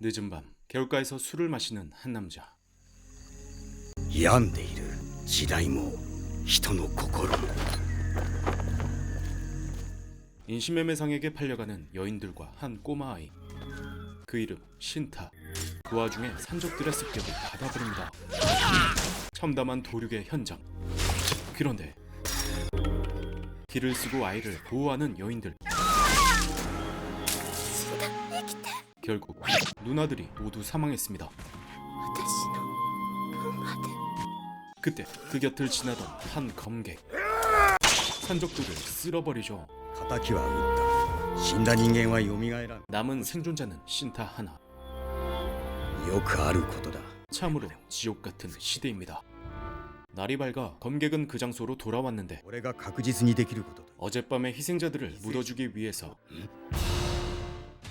늦은 밤 개울가에서 술을 마시는 한 남자. 病んでいる時代も人の心も 인신매매상에게 팔려가는 여인들과 한 꼬마 아이. 그 이름 신타. 그 와중에 산적들의 습격을 받아들입니다. 첨담한 도륙의 현장. 그런데 길을 쓰고 아이를 보호하는 여인들. 결국 누나들이 모두 사망했습니다. 그때 그 곁을 지나던 한 검객. 산적들을 쓸어버리죠. 敵は撃った死んだ人間は蘇らん 남은 생존자는 신타 하나. よくあることだ 참으로 지옥 같은 시대입니다. 날이 밝아 검객은 그 장소로 돌아왔는데 俺が確実にできることだ 어젯밤의 희생자들을 묻어주기 위해서.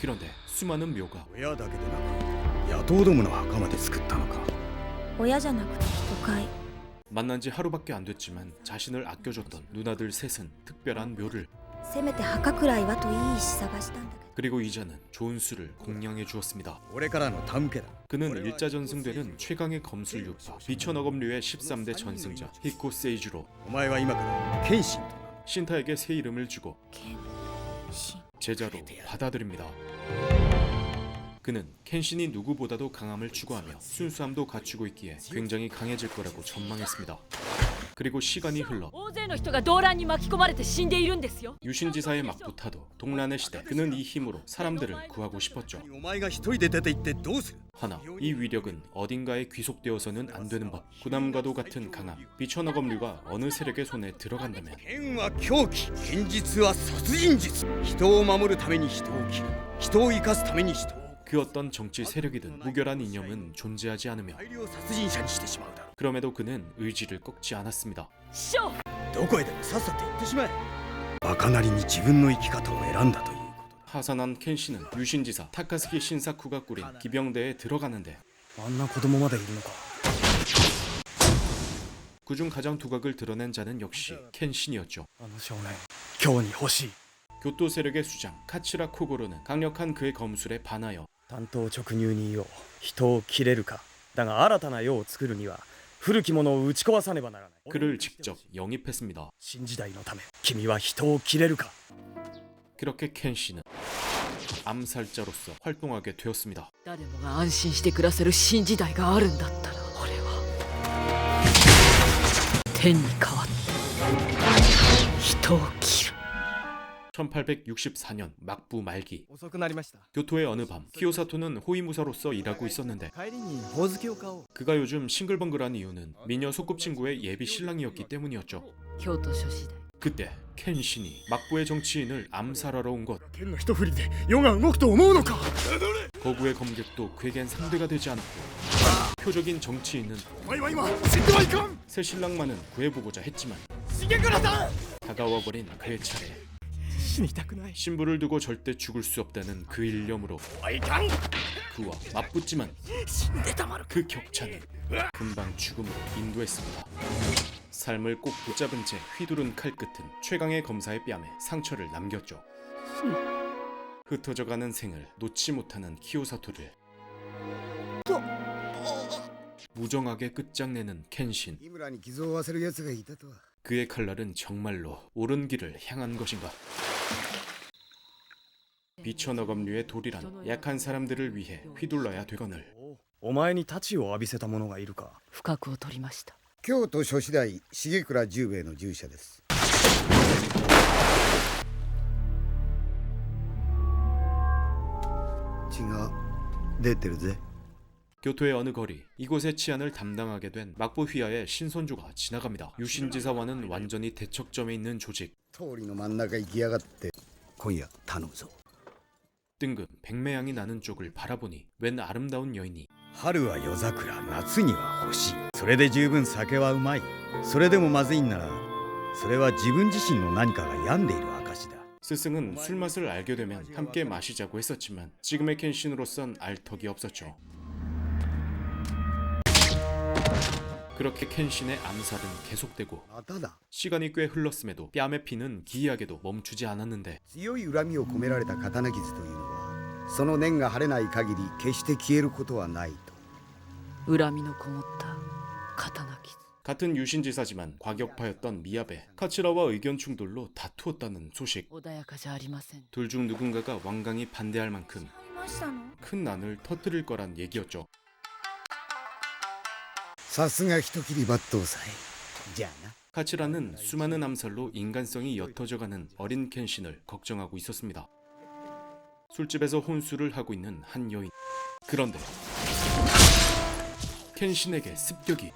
그런데 수많은 묘가 親だけでなく野党どもの墓まで作ったのか親じゃなくて人飼い 만난 지 하루밖에 안 됐지만 자신을 아껴줬던 누나들 셋은 특별한 묘를. せめて墓くらいはといい石探したんだけど 그리고 이자는 좋은 술을 공양해 주었습니다. 俺からの手向けだ 그는 일자전승되는 최강의 검술 유파 비천어검류의 13대 전승자 히코 세이주로. お前は今から剣心と 신타에게 새 이름을 주고 剣心 제자로 받아들입니다. 그는 켄신이 누구보다도 강함을 추구하며 순수함도 갖추고 있기에 굉장히 강해질 거라고 전망했습니다. 그리고 시간이 흘러 大勢の人が動乱に巻き込まれて死んでいるんですよ 유신지사의 막부타도 동란의 시대. 그는 이 힘으로 사람들을 구하고 싶었죠. お前が一人で出て行ってどうする 하나, 이 위력은 어딘가에 귀속되어서는 안 되는 법. 군함과도 같은 강함. 비천어검류가 어느 세력의 손에 들어간다면 剣は狂気剣術は殺人術人を守るために人を切る人を生かすために人を 그 어떤 정치 세력이든 무결한 이념은 존재하지 않으며 大量殺人者にしてしまうだろ 그럼에도 그는 의지를 꺾지 않았습니다. 師匠どこへでもさっさと行ってしまえバカなりに自分の生き方を選んだということだ 하산한 켄시는 유신지사 타카스키 신사쿠가 꾸린 기병대에 들어가는데 あんな子供までいるのか 그중 가장 두각을 드러낸 자는 역시 켄신이었죠. あの少年今日に欲しい 교토 세력의 수장 카츠라 코고로는 강력한 그의 검술에 반하여 単刀直入に言おう人を切れるかだが新たな世を作るには古きものを打ち壊さねばならない 그를 직접 영입했습니다. 新時代のため君は人を切れるか 그렇게 켄시는 암살자로서 활동하게 되었습니다. 誰もが安心して暮らせる新時代があるんだったら俺は天に代わって人を切る 1864년 막부 말기 遅くなりました 교토의 어느 밤 키요사토는 호위무사로서 일하고 있었는데 帰りにほおずきを買おう 그가 요즘 싱글벙글한 이유는 미녀 소꿉친구의 예비 신랑이었기 때문이었죠. 京都諸時代 그때 켄신이 막부의 정치인을 암살하러 온 것. 剣の一振りで世が動くと思うのか 거구의 검객도 그에겐 상대가 되지 않았고 표적인 정치인은 お前は今死んではいかん 새 신랑만은 구해보고자 했지만 重倉さん 다가와버린 그의 차례. 死にたくない 신부를 두고 절대 죽을 수 없다는 그 일념으로 はいかん 그와 맞붙지만 死んでたまる 그 격차는 금방 죽음으로 인도했습니다. 삶을 꼭 붙잡은 채 휘두른 칼끝은 최강의 검사의 뺨에 상처를 남겼죠. 흩어져가는 생을 놓지 못하는 키요사토를 무정하게 끝장내는 켄신. 井村に傷を負わせる奴がいたとは 그의 칼날은 정말로 옳은 길을 향한 것인가? 비천어검류의 도리란 약한 사람들을 위해 휘둘러야 되거늘. お前に太刀を浴びせた者がいるか不覚を取りました 京都諸子代重倉十兵衛の従者です。血が出てるぜ。 교토의 어느 거리, 이곳의 치안을 담당하게 된 막부 휘하의 신선조가 지나갑니다. 유신지사와는 완전히 대척점에 있는 조직. 通りの真ん中行きやがって今夜頼むぞ。 뜬금 백매향이 나는 쪽을 바라보니 웬 아름다운 여인이 春は夜桜夏には星それで十分酒はうまいそれでもまずいんならそれは自分自身の何かが病んでいる証だ 스승은 술맛을 알게 되면 함께 마시자고 했었지만 지금의 켄신으로선 알 턱이 없었죠. 그렇게 켄신의 암살은 계속되고 まただ。 시간이 꽤 흘렀음에도 뺨의 피는 기이하게도 멈추지 않았는데 強い恨みを込められた刀傷というのはその念が晴れない限り決して消えることはないと。恨みのこもった刀傷。 같은 유신지사지만 과격파였던 미야베, 카츠라와 의견 충돌로 다투었다는 소식. 穏やかじゃありません。 둘 중 누군가가 완강히 반대할 만큼 いましたの 큰 난을 터뜨릴 거란 얘기였죠. さすが人斬り抜刀斎。じゃあな。 카츠라는 수많은 암살로 인간성이 옅어져가는 어린 켄신을 걱정하고 있었습니다. 술집에서 혼술을 하고 있는 한 여인. 그런데 켄신에게 습격이.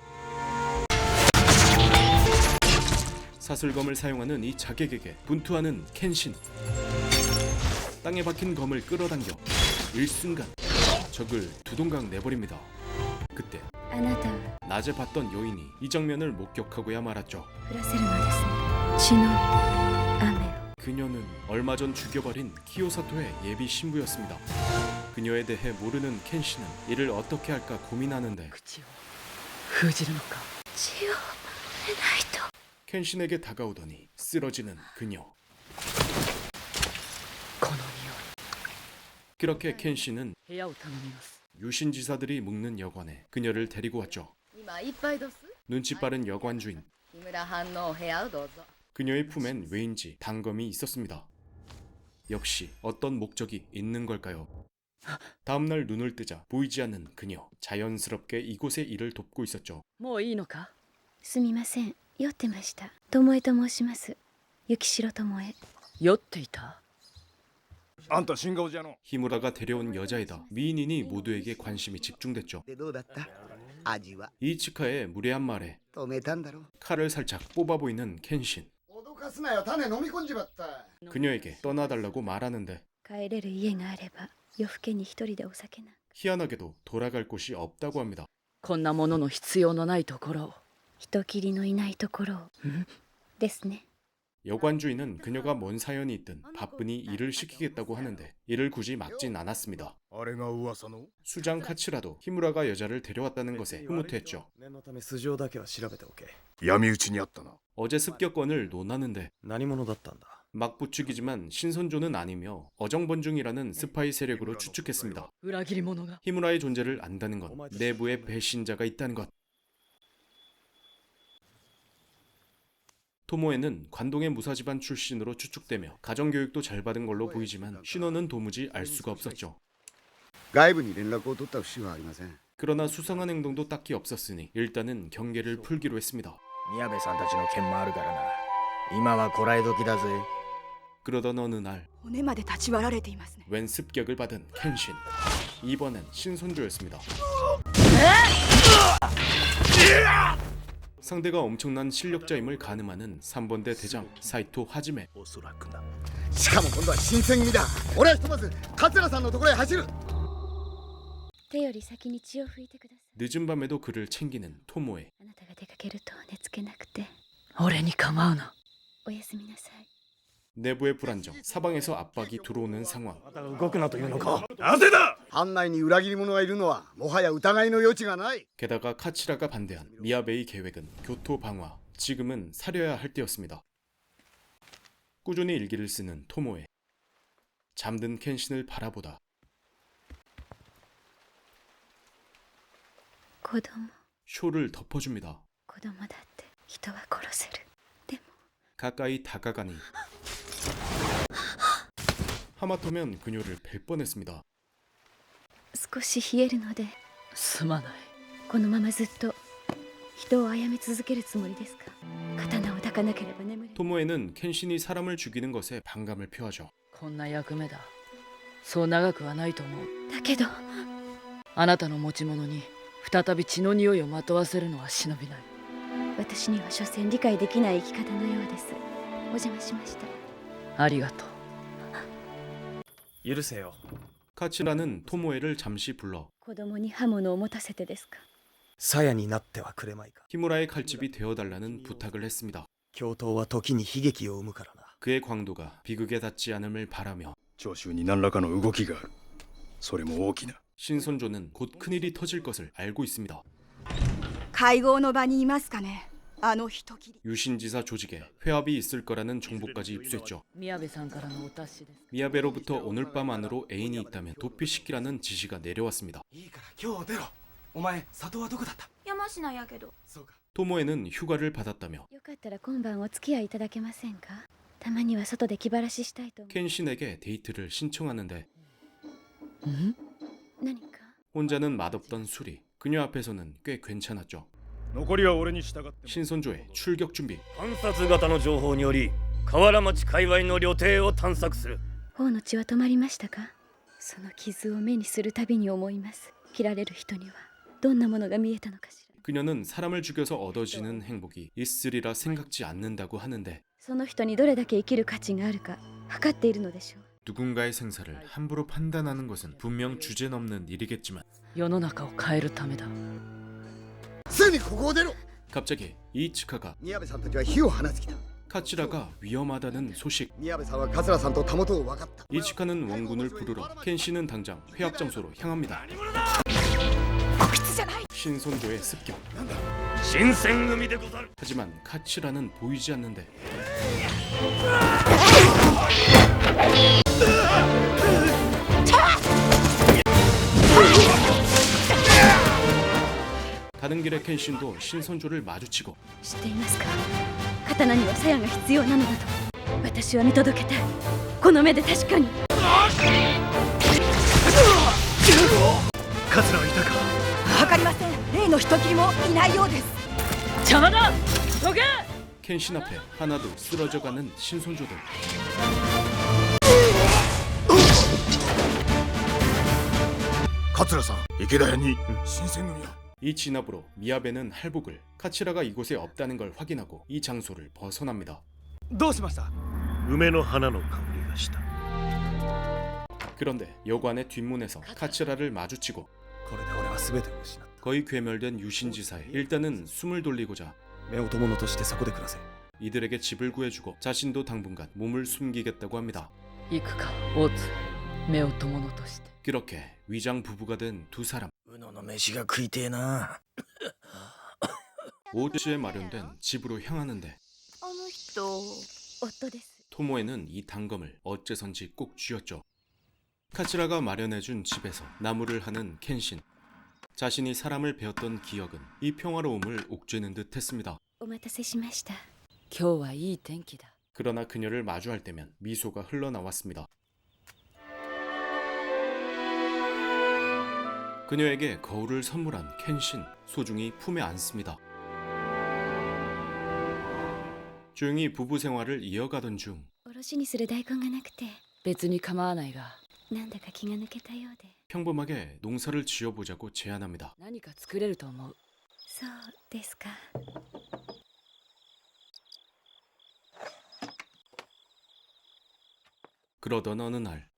사슬검을 사용하는 이 자객에게 분투하는 켄신. 땅에 박힌 검을 끌어당겨 일순간 적을 두동강 내버립니다. 그때 あなたを 낮에 봤던 여인이 이 장면을 목격하고야 말았죠. 降らせるのですね血の雨を 그녀는 얼마 전 죽여버린 키요사토의 예비 신부였습니다. 그녀에 대해 모르는 켄신은 이를 어떻게 할까 고민하는데 口を封じるのか。血を止めないと 켄신에게 다가오더니 쓰러지는 그녀. この匂い。 그렇게 켄신은 部屋を頼みます。 유신지사들이 묵는 여관에 그녀를 데리고 왔죠. 今いっぱいどす。 눈치 빠른 여관 주인. 木村藩のお部屋をどうぞ。 그녀의 품엔 왜인지 단검이 있었습니다. 역시 어떤 목적이 있는 걸까요? 다음날 눈을 뜨자 보이지 않는 그녀. 자연스럽게 이곳의 일을 돕고 있었죠. もういいのか。すみません酔ってました巴と申します雪城巴酔っていた。あんた新顔じゃの。 히무라가 데려온 여자이다. 미인이니 모두에게 관심이 집중됐죠. でどうだった味は。 이치카의 무례한 말에 止めたんだろ。 칼을 살짝 뽑아 보이는 켄신. 脅かすなよ、種飲み込んじまった。 그녀에게 떠나달라고 말하는데 帰れる家があれば夜更けに一人でお酒なんか 희한하게도 돌아갈 곳이 없다고 합니다. こんなものの必要のないところを。人斬りのいないところをですね 여관 주인은 그녀가 뭔 사연이 있든 바쁘니 일을 시키겠다고 하는데 이를 굳이 막진 않았습니다. あれが噂の。 수장 카츠라도 히무라가 여자를 데려왔다는 것에 흐뭇했죠. 念のため素性だけは調べておけ。闇討ちにあったな。 어제 습격권을 논하는데 何者だったんだ。 막 부추기지만 신선조는 아니며 어정번중이라는 스파이 세력으로 추측했습니다. 裏切り者が。 히무라의 존재를 안다는 것, 내부에 배신자가 있다는 것. 토모에는 관동의 무사집안 출신으로 추측되며 가정교육도 잘 받은 걸로 보이지만 신원은 도무지 알 수가 없었죠. 外部に連絡を取った節はありません。 그러나 수상한 행동도 딱히 없었으니 일단은 경계를 풀기로 했습니다. 宮部さんたちの件もあるからな。今はこらえ時だぜ。 그러던 어느 날 骨まで立ち割られていますね。 웬 습격을 받은 켄신. 이번엔 신선조였습니다. 상대가 엄청난 실력자임을 가늠하는 3번대 대장 사이토 하지메. おそらくな。しかも今度は新選組だ。俺はひとまず桂さんのところへ走る。手より先に血を拭いてください 늦은 밤에도 그를 챙기는 토모에. あなたが出かけると寝つけなくて俺に構うな。おやすみなさい 내부의 불안정, 사방에서 압박이 들어오는 상황. また動くなというのか。なぜだ。藩内に裏切り者がいるのはもはや疑いの余地がない。 게다가 카치라가 반대한 미야베의 계획은 교토 방화, 지금은 사려야 할 때였습니다. 꾸준히 일기를 쓰는 토모에. 잠든 켄신을 바라보다 子供 쇼를 덮어줍니다. 子供だって人は殺せるでも 가까이 다가가니 하마터면 그녀를 뵐 뻔했습니다. 少し冷えるのですまない。このままずっと人を殺め続けるつもりですか刀を抱かなければ眠れ 토모에는 켄신이 사람을 죽이는 것에 반감을 표하죠. こんな役目だ。そう長くはないと思う。だけどあなたの持ち物に再び血の匂いをまとわせるのは忍びない。私には所詮理解できない生き方のようですお邪魔しましたありがとう。許せよ。 카치라는 토모에를 잠시 불러 子供に刃物を持たせてですか鞘になってはくれまいか。 히무라의 칼집이 되어달라는 부탁을 했습니다. 教頭は時に悲劇を生むからな。 그의 광도가 비극에 닿지 않음을 바라며 長州に何らかの動きがある。それも大きな。 신선조는 곧 큰일이 터질 것을 알고 있습니다. 会合の場にいますかね。あの人斬り 유신지사 조직에 회합이 있을 거라는 정보까지 입수했죠. 宮部さんからのお達しです。 미야베로부터 오늘 밤 안으로 애인이 있다면 도피시키라는 지시가 내려왔습니다. いいから今日出ろ。お前里はどこだった？山科やけどそうか。 토모에는 휴가를 받았다며 よかったら今晩お付き合いいただけませんか。たまには外で気晴らししたいと思う。 켄신에게 데이트를 신청하는데 何か 혼자는 맛없던 술이 그녀 앞에서는 꽤 괜찮았죠. 残りは俺に従って 신선조의 출격 준비. 観察型の情報により河原町界隈の旅程を探索する。頬の血は止まりましたか。その傷を目にするたびに思います。切られる人にはどんなものが見えたのかしら。 그녀는 사람을 죽여서 얻어지는 행복이 있으리라 생각지 않는다고 하는데 その人にどれだけ生きる価値があるか測っているのでしょう。 누군가의 생사를 함부로 판단하는 것은 분명 주제넘는 일이겠지만 世の中を変えるためだ。すぐにここを出ろ。 갑자기 이치카가 宮部さんたちは火を放つ気だ。 카치라가 위험하다는 소식. 宮部さんは桂さんとたもとを分かった。 이치카는 원군을 부르러 켄시는 당장 회합 장소로 향합니다. こいつじゃない。 신선조의 습격. 新選組でござる。 하지만 카치라는 보이지 않는데 가는 길에 켄신도 신선조를 마주치고 知っていますか。刀には鞘が必要なのだと私は見届けたい。この目で確かに。桂はいたか？わかりません。例の人斬りもいないようです。邪魔だ。どけ。 켄신 앞에 하나도 쓰러져가는 신선조들. 桂さん、池田屋に新選組は。 이 진압으로 미야베는 할복을 카치라가 이곳에 없다는 걸 확인하고 이 장소를 벗어납니다. どうしました？梅の花の香りがした。 그런데 여관의 뒷문에서 카치라를 마주치고 これで俺は全てを失った。 거의 괴멸된 유신지사에 일단은 숨을 돌리고자 夫婦としてそこで暮らせ。 이들에게 집을 구해주고 자신도 당분간 몸을 숨기겠다고 합니다. 行くか、大津。夫婦者として。 그렇게 위장 부부가 된 두 사람. うのの飯が食いてえな。 오츠에 마련된 집으로 향하는데 あの人夫です。 토모에는 이 단검을 어째선지 꼭 쥐었죠. 카츠라가 마련해준 집에서 나무를 하는 켄신. 자신이 사람을 베었던 기억은 이 평화로움을 옥죄는 듯했습니다. お待たせしました。今日はいい天気だ。 그러나 그녀를 마주할 때면 미소가 흘러나왔습니다. 그녀에게 거울을 선물한 켄신, 소중히 품에 안습니다. 조용히 부부 생활을 이어가던 중 おろしにする大根がなくて別に構わないが、なんだか気が抜けたようで。 평범하게 농사를 지어보자고 제안합니다. 何か作れると思う。そうですか。 그러던 어느 날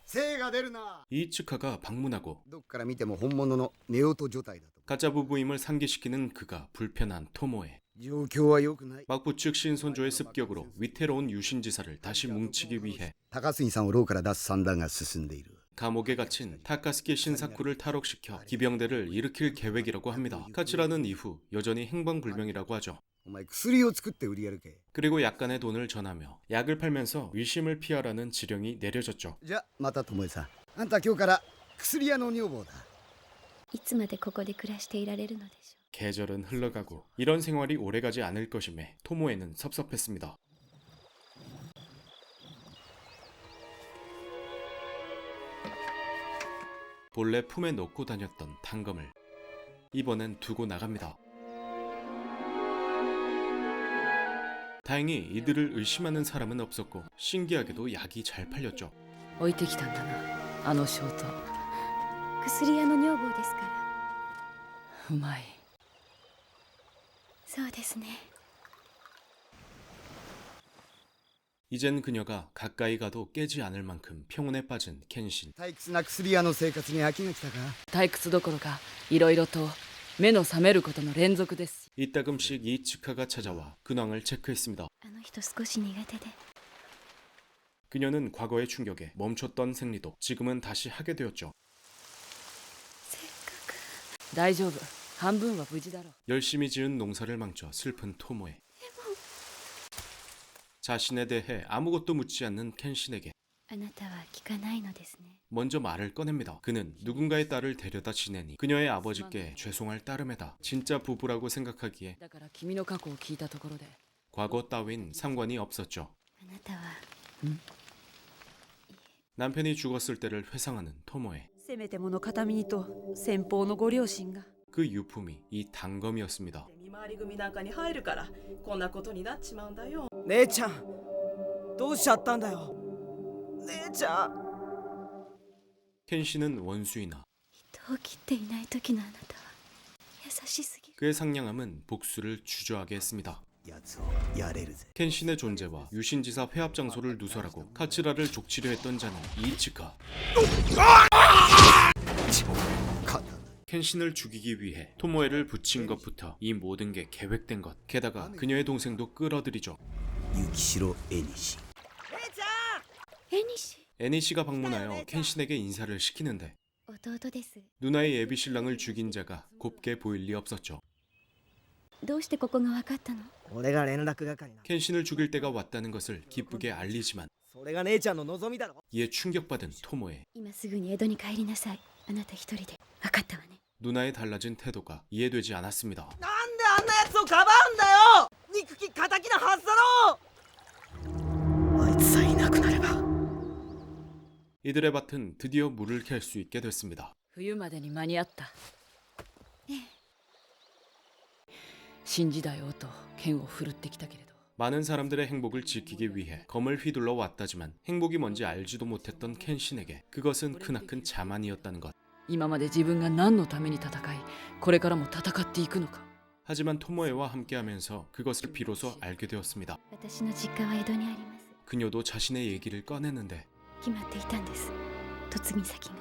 精が出るな。 이츠카가 방문하고 どっから見ても本物の夫婦状態だと。 가짜 부부임을 상기시키는 그가 불편한 토모에 状況は良くない。 막부측 신선조의 습격으로 위태로운 유신지사를 다시 뭉치기 위해 高杉さんを牢から出す算段が進んでいる。 감옥에 갇힌 타카스키 신사쿠를 탈옥시켜 기병대를 일으킬 계획이라고 합니다. 카츠라는 이후 여전히 행방불명이라고 하죠. お前薬を作って売りやるけ。 그리고 약간의 돈을 전하며 약을 팔면서 위심을 피하라는 지령이 내려졌죠. じゃまた巴さん。あんた今日から薬屋の女房だ。いつまでここで暮らしていられるのでしょ 계절은 흘러가고 이런 생활이 오래가지 않을 것임에 토모에는 섭섭했습니다. 본래 품에 넣고 다녔던 단검을 이번엔 두고 나갑니다. 다행히 이들을 의심하는 사람은 없었고 신기하게도 약이 잘 팔렸죠. 置いてきたんだな、あの仕事。う。薬屋の女房ですから。うまい。そうですね。 이젠 그녀가 가까이 가도 깨지 않을 만큼 평온에 빠진 켄신. 退屈な薬屋の生活に飽きが来たか。退屈どころか、いろいろと目の覚めることの連続です。 이따금씩 이츠카가 찾아와 근황을 체크했습니다. あの人少し苦手で。 그녀는 과거의 충격에 멈췄던 생리도 지금은 다시 하게 되었죠. せっかく。大丈夫。半分は無事だろう。 열심히 지은 농사를 망쳐 슬픈 토모에. 자신에 대해 아무것도 묻지 않는 켄신에게 あなたは聞かないのですね。 먼저 말을 꺼냅니다. 그는 누군가의 딸을 데려다 지내니 그녀의 아버지께 죄송할 따름에다 진짜 부부라고 생각하기에 だから君の過去を聞いたところで 과거 따윈 상관이 없었죠. あなたは 남편이 죽었을 때를 회상하는 토모에. せめてもの形見にと先方のご両親が 그 유품이 이 단검이었습니다. 見回り組なんかに入るからこんなことになっちまうんだよ。姉ちゃんどうしちゃったんだよ姉ちゃん 켄신은 원수이나 人を切っていない時のあなたは優しすぎる。 그의 상냥함은 복수를 주저하게 했습니다. やつをやれるぜ 켄신의 존재와 유신지사 회합 장소를 누설하고 카츠라를 족치려 했던 자는 이치카. 켄신을 죽이기 위해 토모에를 붙인 것부터 이 모든 게 계획된 것. 게다가 그녀의 동생도 끌어들이죠. 雪城絵西エニシ、 애니씨가 방문하여 켄신에게 인사를 시키는데 弟です。 누나의 예비 신랑을 죽인 자가 곱게 보일 리 없었죠. どうしてここが分かったの？俺が連絡係な 켄신을 죽일 때가 왔다는 것을 기쁘게 알리지만 それが姉ちゃんの望みだろ 이에 충격받은 토모에. 今すぐに江戸に帰りなさい。あなた一人で。分かったわね。 누나의 달라진 태도가 이해되지 않았습니다. なんであんなやつをかばうんだよ憎き仇なはずだろあいつさえいなくなれば 이들의 밭은 드디어 물을 캘 수 있게 됐습니다. 冬までに間に合った。新時代をと剣を振るってきたけれど 많은 사람들의 행복을 지키기 위해 검을 휘둘러 왔다지만 행복이 뭔지 알지도 못했던 켄신에게 그것은 크나큰 자만이었다는 것. 今まで自分が何のために戦いこれからも戦っていくのか 하지만 토모에와 함께하면서 그것을 비로소 알게 되었습니다. 私の実家は江戸にあります。 그녀도 자신의 얘기를 꺼내는데 決まっていたんです。嫁ぎ先が。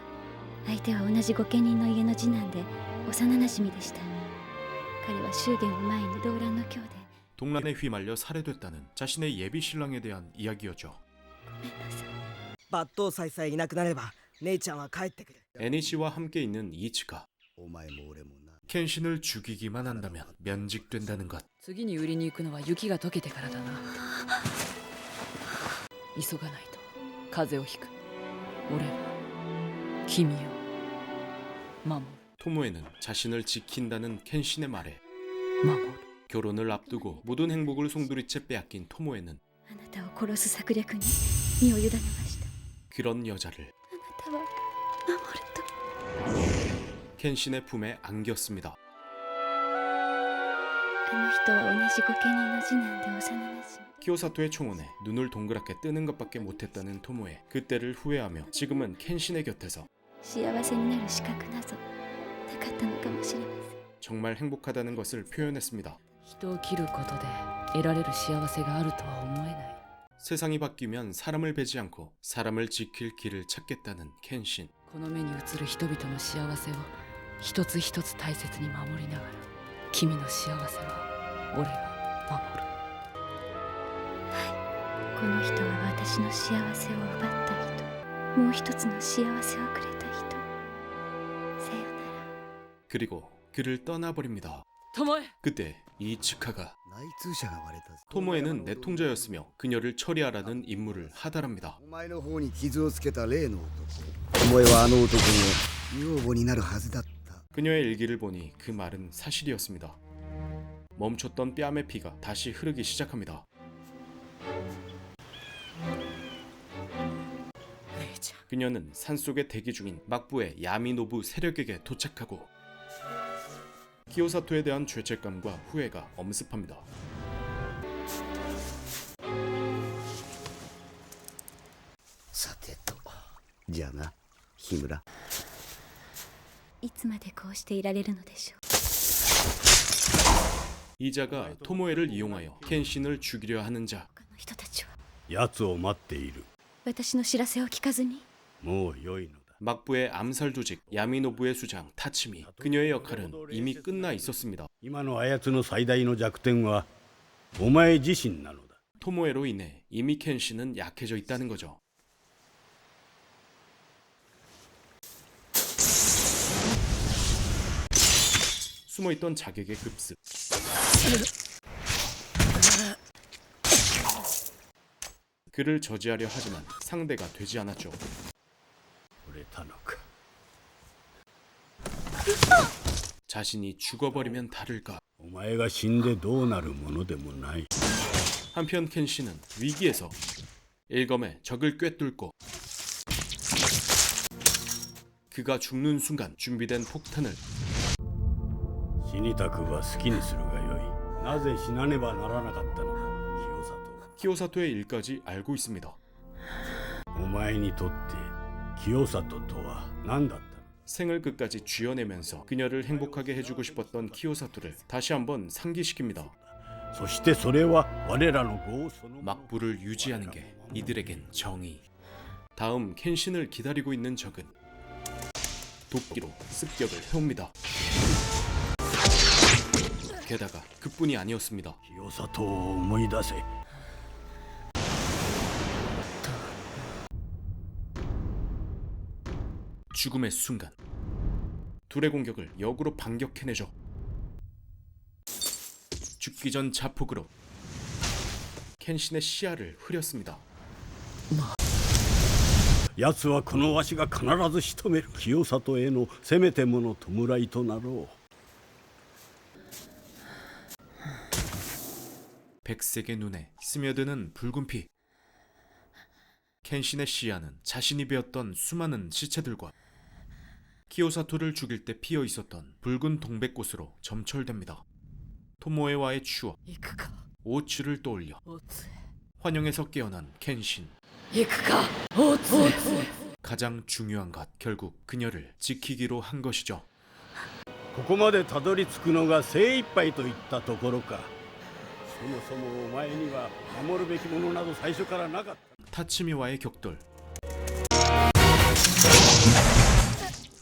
相手は同じ御家人の家の次男で幼なじみでした。彼は祝言を前に動乱の京で。 동란에 휘말려 살해됐다는 자신의 예비 신랑에 대한 이야기였죠. ごめんなさい。抜刀斎さえいなくなれば姉ちゃんは帰ってくる 애니씨와 함께 있는 이치카. お前も俺もな 켄신을 죽이기만 한다면 면직된다는 것. 次に売りに行くのは雪が溶けてからだな急がないと風邪をひく俺は君を守る 토모에는 자신을 지킨다는 켄신의 말에 守る 결혼을 앞두고 모든 행복을 송두리째 빼앗긴 토모에는 あなたを殺す策略に身を委ねました。 그런 여자를 あなたは守ると。 켄신의 품에 안겼습니다. あの人は同じ御家人の次男で幼なじみ。 키오사토의 총원에 눈을 동그랗게 뜨는 것밖에 못했다는 토모에 그때를 후회하며 지금은 켄신의 곁에서 幸せになる資格などなかったのかもしれません。 정말 행복하다는 것을 표현했습니다. 人を切ることで得られる幸せがあるとは思えない 세상이 바뀌면 사람을 베지 않고 사람을 지킬 길을 찾겠다는 켄신. この目に映る人々の幸せを一つ一つ大切に守りながら君の幸せは俺が守るこの人は私の幸せを奪った人、もう一つの幸せをくれた人。さよなら。 그리고 그를 떠나버립니다. 巴 그때 이츠카가 内通者が割れたぞ 토모에는 내통자였으며 그녀를 처리하라는 임무를 하달합니다. お前の方に傷をつけた例の男。お前はあの男の女房になるはずだった。 그녀의 일기를 보니 그 말은 사실이었습니다. 멈췄던 뺨의 피가 다시 흐르기 시작합니다. 姉ちゃん 그녀는 산속에 대기 중인 막부의 야미노부 세력에게 도착하고 키오사토에 대한 죄책감과 후회가 엄습합니다. さてとじゃあな日村いつまでこうしていられるのでしょう。 이자가 토모에를 이용하여 켄신을 죽이려 하는 자. 他の人たちは奴を待っている私の知らせを聞かずに。もう良いのだ 막부의 암살 조직 야미노부의 수장 타치미. 그녀의 역할은 이미 끝나 있었습니다. 今のあやつの最大の弱点はお前自身なのだ 토모에로 인해 이미 켄신은 약해져 있다는 거죠. 숨어있던 자객의 급습. 그를 저지하려 하지만 상대가 되지 않았죠. 惚れたのか。 자신이 죽어버리면 다를까. お前が死んでどうなるものでもない。 한편 켄시는 위기에서 일검에 적을 꿰뚫고 그가 죽는 순간 준비된 폭탄을 死にたくは好きにするがよい。なぜ死なねばならなかったのだ、清里。 키오사토의 일까지 알고 있습니다. お前にとって清里とは何だったの？ 생을 끝까지 쥐어내면서 그녀를 행복하게 해주고 싶었던 키오사토를 다시 한번 상기시킵니다. そしてそれは我らの業その 막부를 유지하는 게 이들에겐 정의. 다음 켄신을 기다리고 있는 적은 도끼로 습격을 해옵니다. 게다가 그뿐이 아니었습니다. 清里を思い出せ。 죽음의 순간 둘의 공격을 역으로 반격해내죠. 죽기 전 자폭으로 켄신의 시야를 흐렸습니다. 奴はこのわしが必ず仕留める。清里へのせめてもの弔いとなろう。 백색의 눈에 스며드는 붉은 피. 켄신의 시야는 자신이 베었던 수많은 시체들과 키오사토를 죽일 때 피어 있었던 붉은 동백꽃으로 점철됩니다. 토모에와의 추억, 行くか 오츠를 떠올려 大津 환영에서 깨어난 켄신. へ行くか大津 가장 중요한 것, 결국 그녀를 지키기로 한 것이죠. ここまでたどり着くのが精一杯といったところか。そもそもお前には守るべきものなど最初からなかった。 타츠미와의 격돌.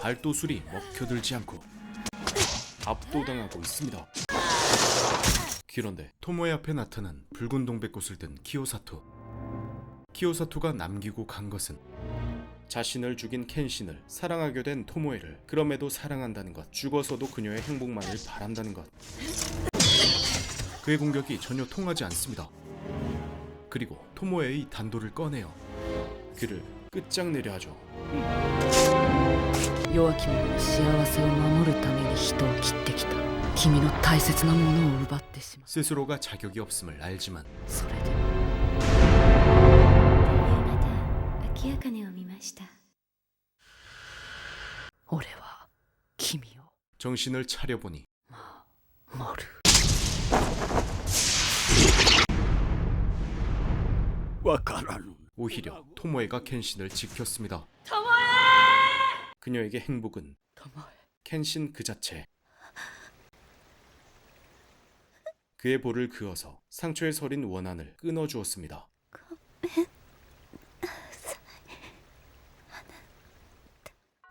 발도술이 먹혀들지 않고 압도당하고 있습니다. 그런데 토모에 앞에 나타난 붉은 동백꽃을 든 키오사토. 키오사토가 남기고 간 것은 자신을 죽인 켄신을 사랑하게 된 토모에를 그럼에도 사랑한다는 것, 죽어서도 그녀의 행복만을 바란다는 것. 그의 공격이 전혀 통하지 않습니다. 그리고 토모에의 단도를 꺼내어 그를 끝장내려 하죠. 弱き者の幸せを守るために人を切ってきた。君の大切なものを奪ってしまう。 스스로가 자격이 없음을 알지만 それでもまた明らかねを見ました。俺は君を 정신을 차려보니 守る。わからぬ。 오히려 토모에가 켄신을 지켰습니다. 그녀에게 행복은 巴 켄신 그 자체. 그의 볼을 그어서 상처에 서린 원한을 끊어주었습니다.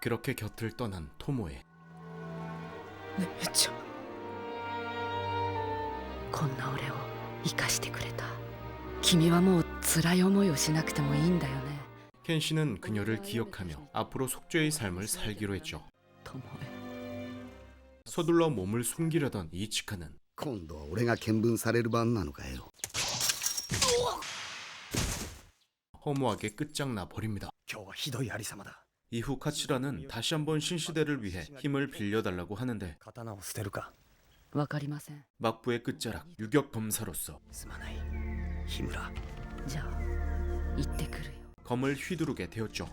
그렇게 곁을 떠난 토모에. 姉ちゃんこんな俺を生かしてくれた。君はもう辛い思いをしなくてもいいんだよね。 켄신은 그녀를 기억하며 앞으로 속죄의 삶을 살기로 했죠. 巴 서둘러 몸을 숨기려던 이치카는 今度は俺が見分される番なのかよ。 허무하게 끝장나 버립니다. 今日はひどいありさまだ。 이후 카츠라는 다시 한번 신시대를 위해 힘을 빌려달라고 하는데 刀を捨てるか。わかりません。 막부의 끝자락 유격 검사로서 すまない。日村。じゃあ行ってくるよ。 검을 휘두르게 되었죠. あ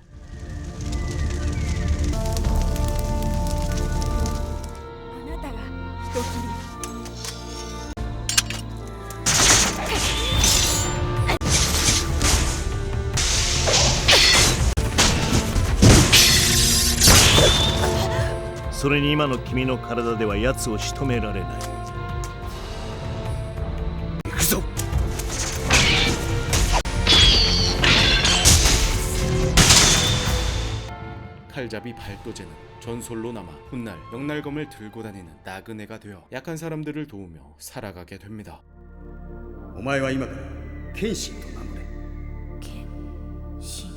なたが人斬り。 それに今の君の体では奴を仕留められない。行くぞ。 칼잡이 발도제는 전설로 남아 훗날 영날검을 들고 다니는 나그네가 되어 약한 사람들을 도우며 살아가게 됩니다. お前は今から剣心と名乗れ。剣心